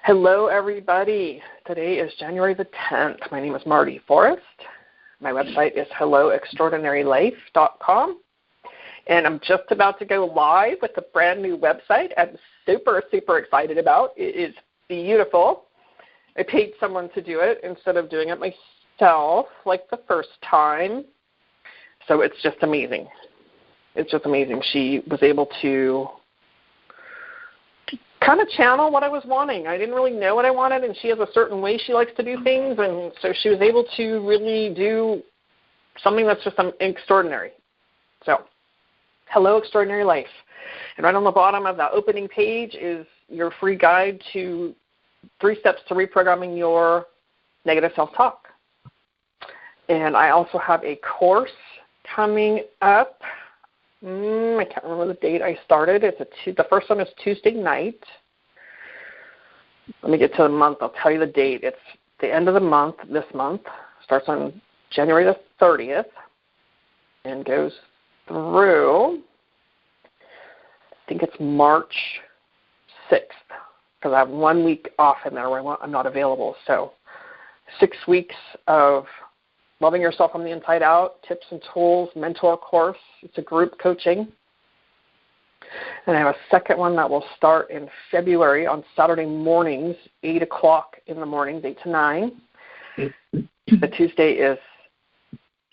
Hello, everybody. Today is January the 10th. My name is Marty Forrest. My website is helloextraordinarylife.com. And I'm just about to go live with a brand new website I'm super, super excited about. It is beautiful. I paid someone to do it instead of doing it myself like the first time. So it's just amazing. It's just amazing. She was able to kind of channel what I was wanting. I didn't really know what I wanted, and she has a certain way she likes to do things, and so she was able to really do something that's just extraordinary. So, Hello Extraordinary Life. And right on the bottom of the opening page is your free guide to 3 steps to reprogramming your negative self-talk. And I also have a course coming up. I can't remember the date I started. The first one is Tuesday night. Let me get to the month. I'll tell you the date. It's the end of the month, this month. Starts on January the 30th and goes through, I think it's March 6th, because I have 1 week off in there where I'm not available. So 6 weeks of loving yourself from the inside out, tips and tools, mentor course. It's a group coaching. And I have a second one that will start in February on Saturday mornings, 8 o'clock in the mornings, 8 to 9. The Tuesday is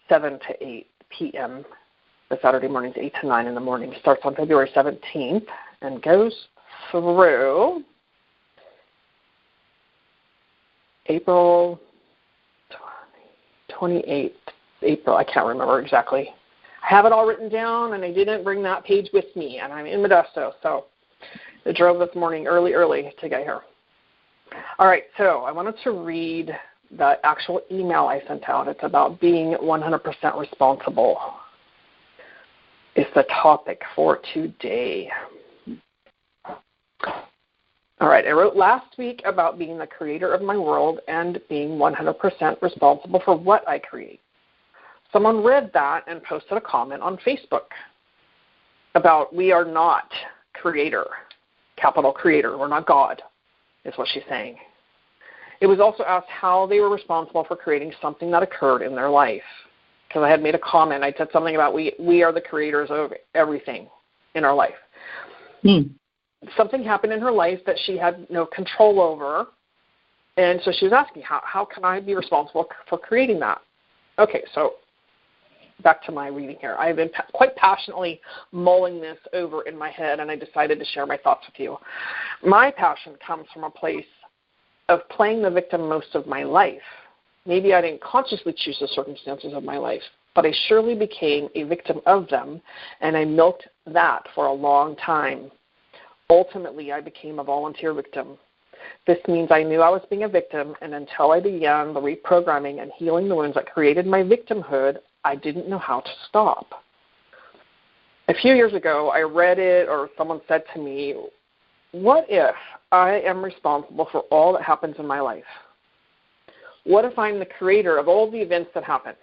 7 to 8 p.m. The Saturday mornings, 8 to 9 in the morning. Starts on February 17th and goes through April 28th, April, I can't remember exactly. I have it all written down, and I didn't bring that page with me, and I'm in Modesto, so I drove this morning early to get here. All right, so I wanted to read the actual email I sent out. It's about being 100% responsible. It's the topic for today. All right, I wrote last week about being the creator of my world and being 100% responsible for what I create. Someone read that and posted a comment on Facebook about we are not creator, capital creator. We're not God, is what she's saying. It was also asked how they were responsible for creating something that occurred in their life. Because I had made a comment. I said something about we are the creators of everything in our life. Something happened in her life that she had no control over, and so she was asking, how can I be responsible for creating that? Okay, so back to my reading here. I've been quite passionately mulling this over in my head, and I decided to share my thoughts with you. My passion comes from a place of playing the victim most of my life. Maybe I didn't consciously choose the circumstances of my life, but I surely became a victim of them, and I milked that for a long time. Ultimately, I became a volunteer victim. This means I knew I was being a victim, and until I began the reprogramming and healing the wounds that created my victimhood, I didn't know how to stop. A few years ago, I read it, or someone said to me, what if I am responsible for all that happens in my life? What if I'm the creator of all the events that happen?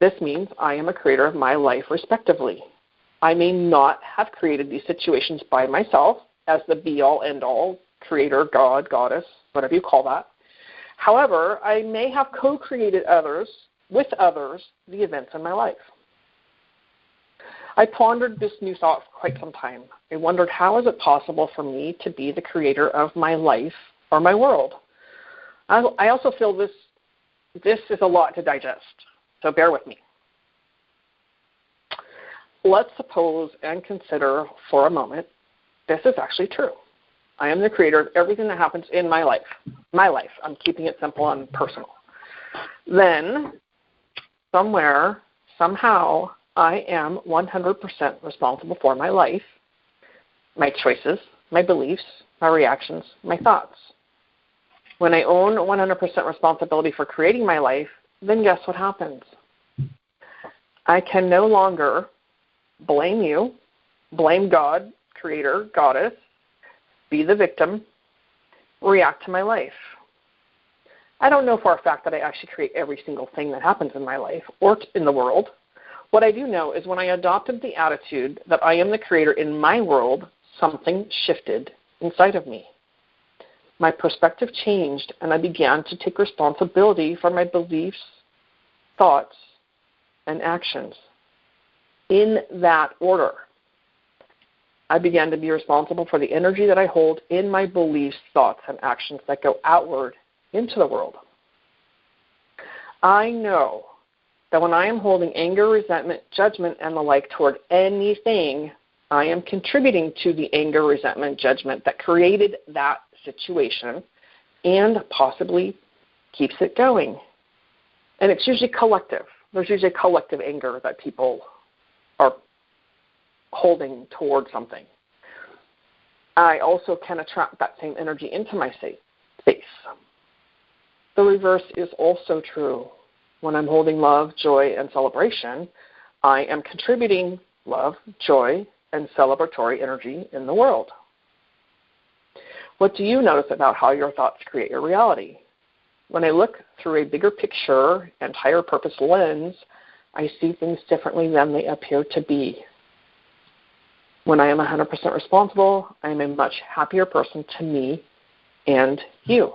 This means I am a creator of my life respectively. I may not have created these situations by myself as the be-all, end-all, creator, God, goddess, whatever you call that. However, I may have co-created with others, the events in my life. I pondered this new thought for quite some time. I wondered, how is it possible for me to be the creator of my life or my world? I also feel this is a lot to digest, so bear with me. Let's suppose and consider for a moment this is actually true. I am the creator of everything that happens in my life. My life. I'm keeping it simple and personal. Then, somewhere, somehow, I am 100% responsible for my life, my choices, my beliefs, my reactions, my thoughts. When I own 100% responsibility for creating my life, then guess what happens? I can no longer blame you, blame God, creator, goddess, be the victim, react to my life. I don't know for a fact that I actually create every single thing that happens in my life or in the world. What I do know is when I adopted the attitude that I am the creator in my world, something shifted inside of me. my perspective changed, and I began to take responsibility for my beliefs, thoughts, and actions. In that order, I began to be responsible for the energy that I hold in my beliefs, thoughts, and actions that go outward into the world. I know that when I am holding anger, resentment, judgment, and the like toward anything, I am contributing to the anger, resentment, judgment that created that situation and possibly keeps it going. And it's usually collective. There's usually collective anger that people are holding toward something. I also can attract that same energy into my space. The reverse is also true. When I'm holding love, joy, and celebration, I am contributing love, joy, and celebratory energy in the world. What do you notice about how your thoughts create your reality? When I look through a bigger picture and higher purpose lens, I see things differently than they appear to be. When I am 100% responsible, I am a much happier person to me and you.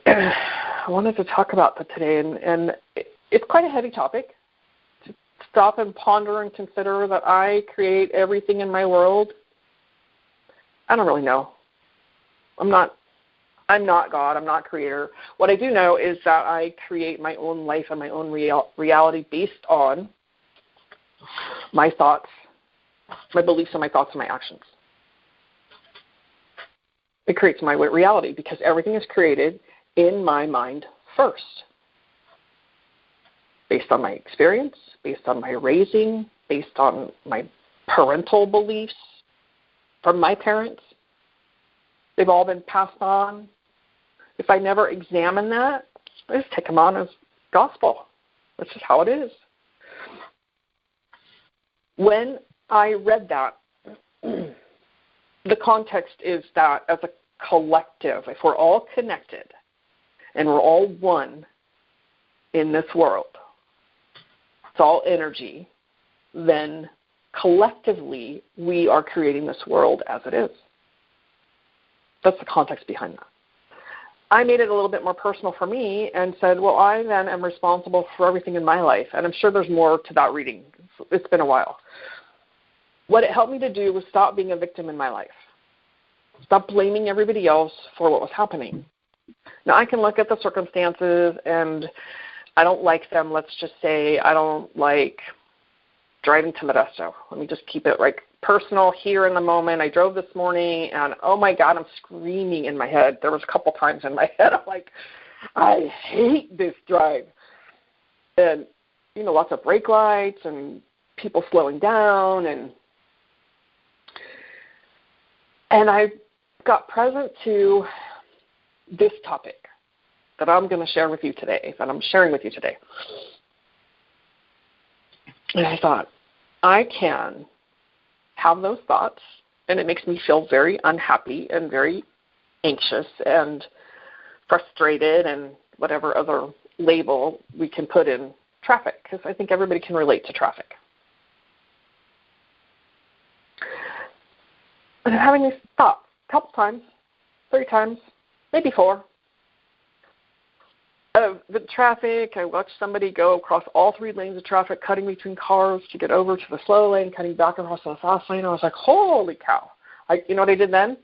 I wanted to talk about that today, and it's quite a heavy topic. To stop and ponder and consider that I create everything in my world. I don't really know. I'm not God. I'm not creator. What I do know is that I create my own life and my own reality based on my thoughts, my beliefs, and my thoughts and my actions. It creates my reality because everything is created in my mind first, based on my experience, based on my raising, based on my parental beliefs from my parents. They've all been passed on. If I never examine that, I just take them on as gospel. That's just how it is. When I read that, the context is that as a collective, if we're all connected and we're all one in this world, it's all energy, then collectively we are creating this world as it is. That's the context behind that. I made it a little bit more personal for me and said, well, I then am responsible for everything in my life. And I'm sure there's more to that reading. It's been a while. What it helped me to do was stop being a victim in my life. Stop blaming everybody else for what was happening. Now, I can look at the circumstances and I don't like them. Let's just say I don't like driving to Modesto. Let me just keep it like personal here in the moment. I drove this morning and, oh, my God, I'm screaming in my head. There was a couple times in my head I'm like, I hate this drive. And, you know, lots of brake lights and people slowing down. And I got present to this topic that I'm going to share with you today, that I'm sharing with you today. And I thought, I can have those thoughts, and it makes me feel very unhappy and very anxious and frustrated and whatever other label we can put in traffic, because I think everybody can relate to traffic. And I'm having these thoughts a couple times, 3 times, maybe 4. The traffic, I watched somebody go across all 3 lanes of traffic, cutting between cars to get over to the slow lane, cutting back across the fast lane. I was like, holy cow. You know what I did then?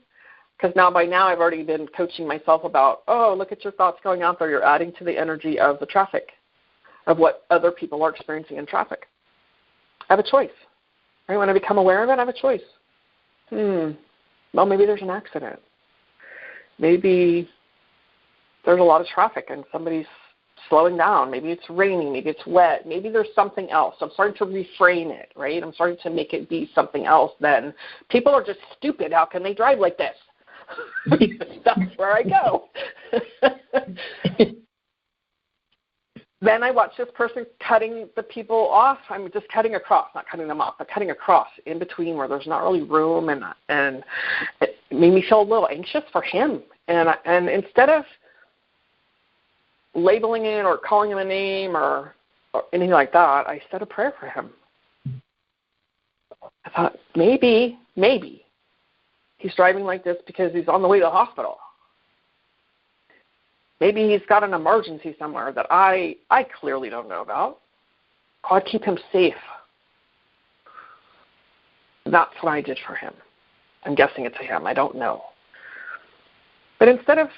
Because by now I've already been coaching myself about, oh, look at your thoughts going out there. You're adding to the energy of the traffic, of what other people are experiencing in traffic. I have a choice. Right? When I become aware of it, I have a choice. Well, maybe there's an accident. Maybe there's a lot of traffic and somebody's slowing down. Maybe it's raining. Maybe it's wet. Maybe there's something else. I'm starting to reframe it, right? I'm starting to make it be something else than people are just stupid. How can they drive like this? That's where I go. Then I watch this person cutting the people off. I'm just cutting across, not cutting them off, but cutting across in between where there's not really room, and it made me feel a little anxious for him. And instead of labeling it or calling him a name or anything like that, I said a prayer for him. I thought, maybe he's driving like this because he's on the way to the hospital. Maybe he's got an emergency somewhere that I clearly don't know about. God, keep him safe. That's what I did for him. I'm guessing it's a him. I don't know. But instead of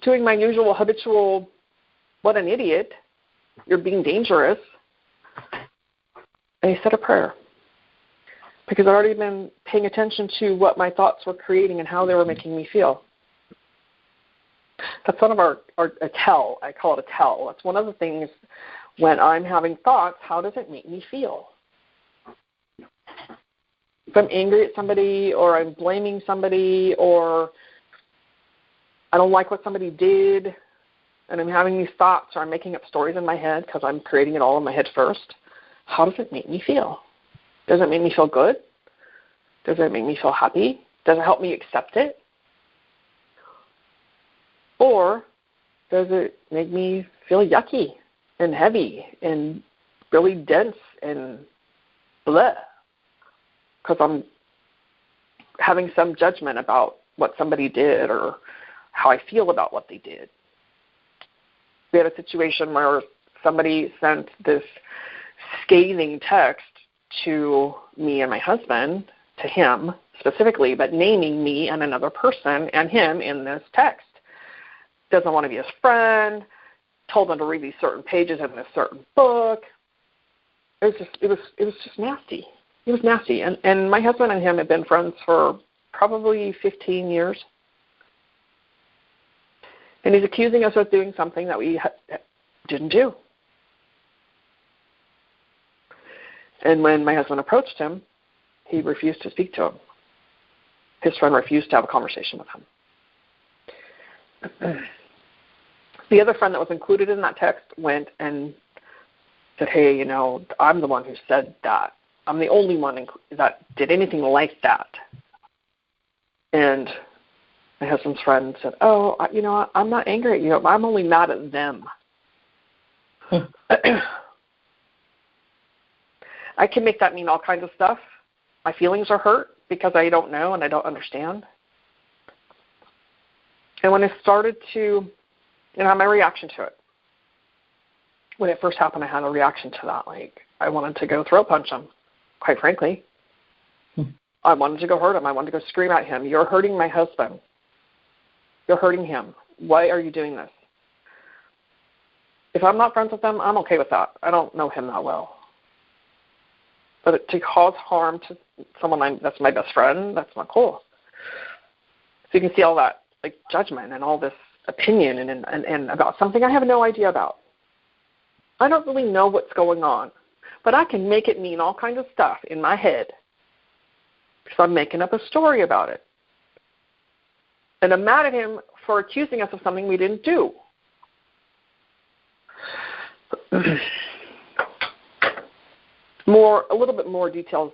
doing my usual habitual, what an idiot, you're being dangerous, I said a prayer. Because I'd already been paying attention to what my thoughts were creating and how they were making me feel. That's one of a tell. I call it a tell. That's one of the things when I'm having thoughts, how does it make me feel? If I'm angry at somebody or I'm blaming somebody or I don't like what somebody did and I'm having these thoughts or I'm making up stories in my head because I'm creating it all in my head first, how does it make me feel? Does it make me feel good? Does it make me feel happy? Does it help me accept it? Or does it make me feel yucky and heavy and really dense and bleh? Because I'm having some judgment about what somebody did or how I feel about what they did. We had a situation where somebody sent this scathing text to me and my husband, to him specifically, but naming me and another person and him in this text. Doesn't want to be his friend, told him to read these certain pages in this certain book. It was just nasty. It was nasty. And my husband and him had been friends for probably 15 years. And he's accusing us of doing something that we didn't do. And when my husband approached him, he refused to speak to him. His friend refused to have a conversation with him. The other friend that was included in that text went and said, hey, you know, I'm the one who said that. I'm the only one that did anything like that. And my husband's friend said, oh, you know, I'm not angry at you. I'm only mad at them. I can make that mean all kinds of stuff. My feelings are hurt because I don't know and I don't understand. And when I started to, my reaction to it. When it first happened, I had a reaction to that. Like, I wanted to go throat punch him, quite frankly. I wanted to go hurt him. I wanted to go scream at him. You're hurting my husband. You're hurting him. Why are you doing this? If I'm not friends with him, I'm okay with that. I don't know him that well. But to cause harm to someone that's my best friend, that's not cool. So you can see all that like judgment and all this opinion and about something I have no idea about. I don't really know what's going on, but I can make it mean all kinds of stuff in my head because I'm making up a story about it. And I'm mad at him for accusing us of something we didn't do. A little bit more details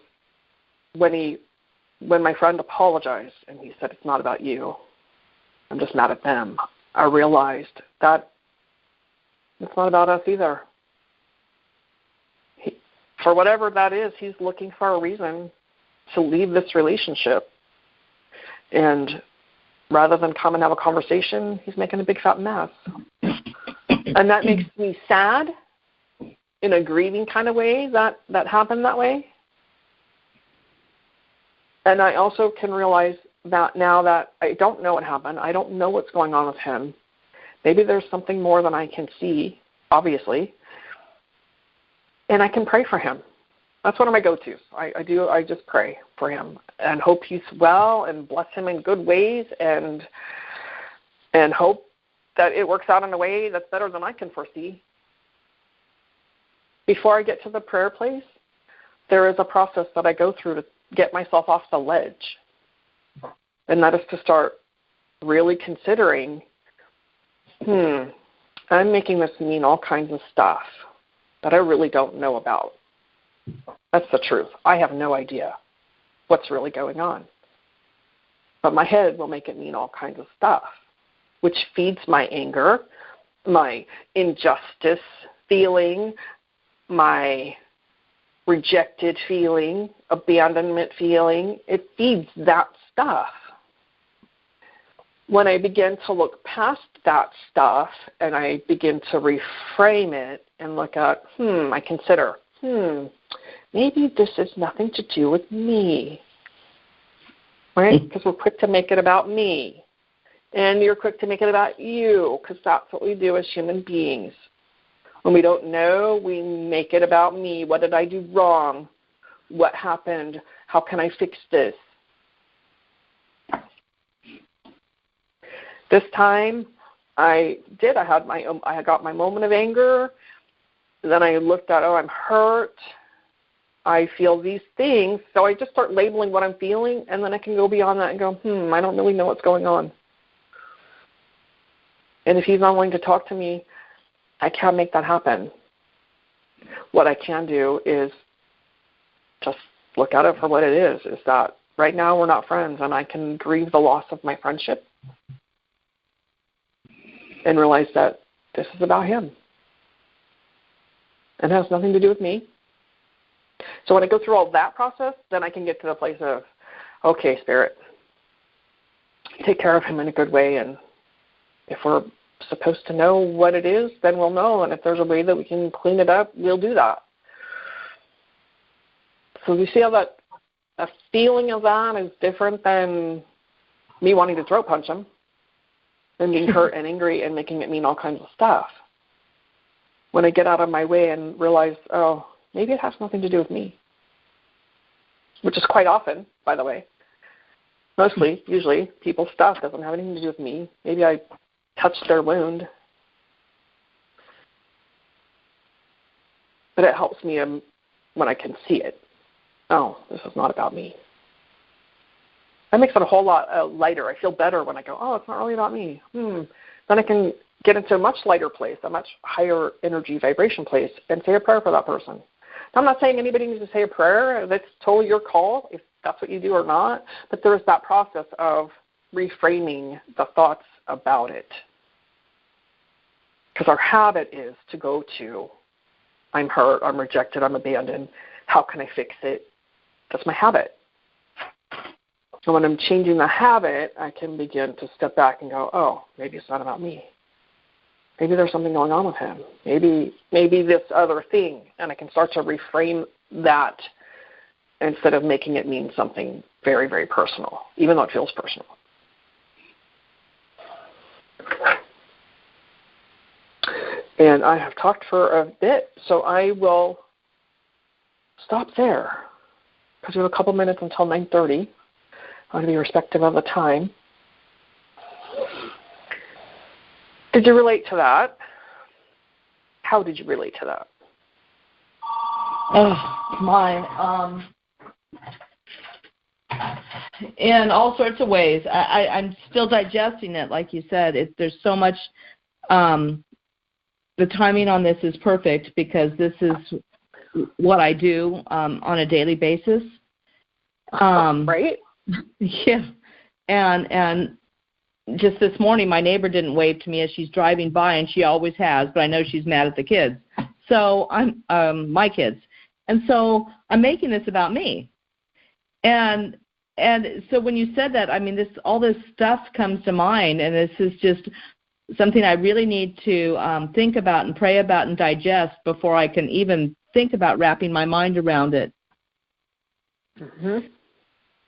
when my friend apologized and he said, it's not about you. I'm just mad at them. I realized that it's not about us either. For whatever that is, he's looking for a reason to leave this relationship. And rather than come and have a conversation, he's making a big fat mess. And that makes me sad in a grieving kind of way that happened that way. And I also can realize that now that I don't know what happened, I don't know what's going on with him. Maybe there's something more than I can see, obviously. And I can pray for him. That's one of my go-tos. I just pray for him and hope he's well and bless him in good ways and hope that it works out in a way that's better than I can foresee. Before I get to the prayer place, there is a process that I go through to get myself off the ledge. And that is to start really considering, I'm making this mean all kinds of stuff that I really don't know about. That's the truth. I have no idea what's really going on. But my head will make it mean all kinds of stuff, which feeds my anger, my injustice feeling, my rejected feeling, abandonment feeling. It feeds that stuff. When I begin to look past that stuff and I begin to reframe it and look at, I consider, maybe this has nothing to do with me, right? Because we're quick to make it about me. And you're quick to make it about you, because that's what we do as human beings. When we don't know, we make it about me. What did I do wrong? What happened? How can I fix this? This time, I got my moment of anger. Then I looked at, I'm hurt. I feel these things. So I just start labeling what I'm feeling, and then I can go beyond that and go, I don't really know what's going on. And if he's not willing to talk to me, I can't make that happen. What I can do is just look at it for what it is that right now we're not friends, and I can grieve the loss of my friendship and realize that this is about him. It has nothing to do with me. So when I go through all that process, then I can get to the place of, okay, Spirit, take care of him in a good way, and if we're supposed to know what it is, then we'll know, and if there's a way that we can clean it up, we'll do that. So we see how that a feeling of that is different than me wanting to throat punch him and being hurt and angry and making it mean all kinds of stuff. When I get out of my way and realize, maybe it has nothing to do with me, which is quite often, by the way. Mostly, usually, people's stuff doesn't have anything to do with me. Maybe I touched their wound. But it helps me when I can see it. Oh, this is not about me. That makes it a whole lot lighter. I feel better when I go, it's not really about me. Then I can get into a much lighter place, a much higher energy vibration place, and say a prayer for that person. Now, I'm not saying anybody needs to say a prayer. That's totally your call, if that's what you do or not. But there's that process of reframing the thoughts about it. Because our habit is to go to, I'm hurt, I'm rejected, I'm abandoned. How can I fix it? That's my habit. So when I'm changing the habit, I can begin to step back and go, maybe it's not about me. Maybe there's something going on with him. Maybe this other thing. And I can start to reframe that instead of making it mean something very, very personal, even though it feels personal. And I have talked for a bit, so I will stop there because we have a couple minutes until 9:30. I want to be respectful of the time. Did you relate to that? How did you relate to that? In all sorts of ways. I'm still digesting it, like you said. There's so much. The timing on this is perfect because this is what I do on a daily basis. Right? Yeah. And just this morning, my neighbor didn't wave to me as she's driving by, and she always has, but I know she's mad at the kids. So I'm my kids. And so I'm making this about me. And so when you said that, I mean, all this stuff comes to mind, and this is just something I really need to think about and pray about and digest before I can even think about wrapping my mind around it. Mm-hmm.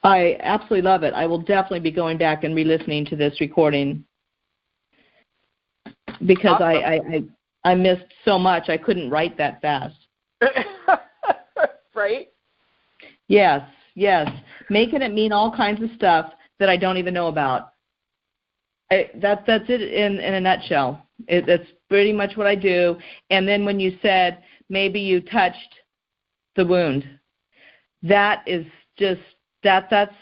I absolutely love it. I will definitely be going back and re-listening to this recording because awesome. I missed so much. I couldn't write that fast. Right? Yes. Making it mean all kinds of stuff that I don't even know about. That's it in a nutshell. That's pretty much what I do. And then when you said maybe you touched the wound, that is just that's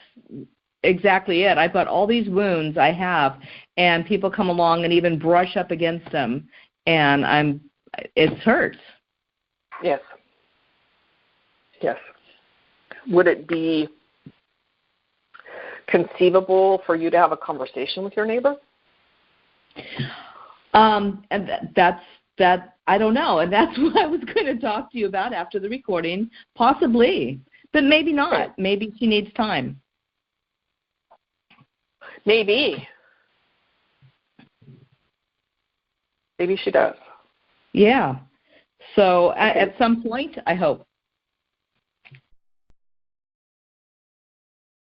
exactly it. I've got all these wounds I have, and people come along and even brush up against them, and it hurts. Yes. Would it be conceivable for you to have a conversation with your neighbor? And that's that I don't know, and that's what I was going to talk to you about after the recording, possibly, but maybe not. Maybe she needs time. Maybe she does. Yeah. So at some point, I hope